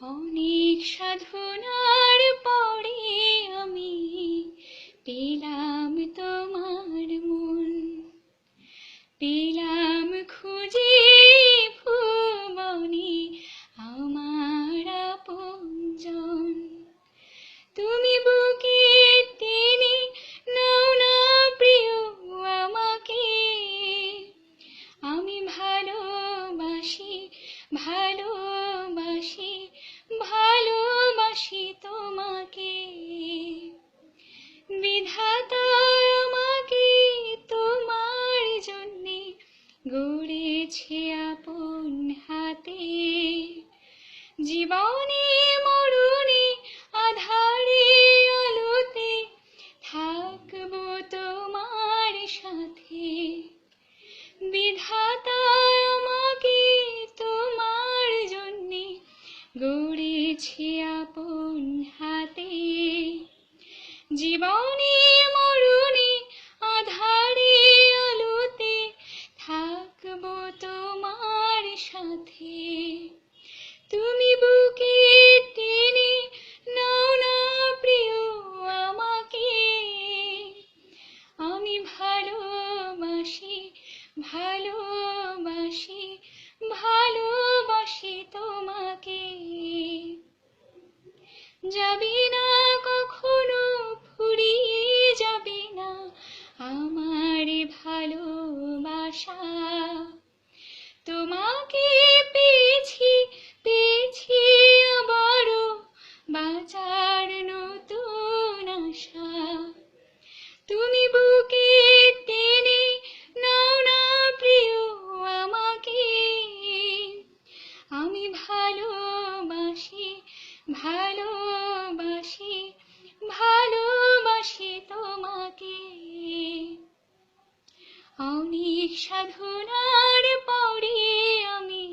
অনেক সাধনার পরে আমি পেলাম তোমার মন, পেলাম খুঁজে ভুবনে আমার আপনজন। তুমি বুকে টেনে নাও না প্রিয় আমাকে, আমি ভালোবাসি ভালোবাসি ভালোবাসি তোমাকে। বিধাতা আমাকে তোমার জন্যে গড়েছে আপন হাতে, জীবনে মরণে আধারে আলোতে থাকবো তোমার সাথে। বিধাতা আমাকে তোমার জন্যে গড়েছে আপন হাতে, জীবনে মরণে আধারে আলোতে থাকবো তোমার সাথে। তুমি বুকে টেনে নাও না প্রিয় আমাকে, আমি ভালোবাসি ভালোবাসি ভালোবাসি তোমাকে। যাবে না কখনো ফুরিয়ে যাবে না আমার ভালোবাসা, তোমাকে পেয়েছি পেয়েছি আবারও বাঁচার নতুন আশা। তুমি বুকে টেনে নাও না প্রিয় আমাকে, আমি ভালোবাসি ভালোবাসি ভালোবাসি তোমাকে। অনেক সাধনার পরে আমি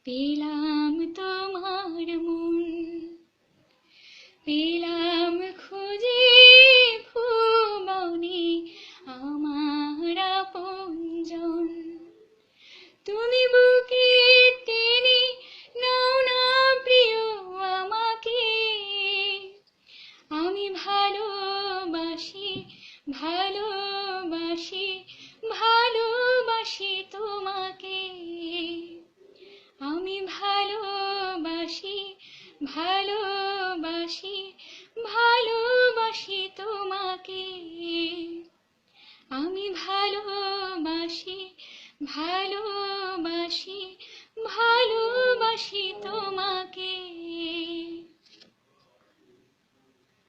পেলাম তোমার মন, পেলাম খুঁজে ভুবনে আমার আপনজন। তুমি বুকে টেনে নাও না প্রিয় আমাকে, আমি ভালোবাসি ভালোবাসি ভালোবাসি তোমাকে। আমি ভালোবাসি ভালোবাসি ভালোবাসি তোমাকে। আমি ভালোবাসি ভালোবাসি ভালোবাসি তোমাকে।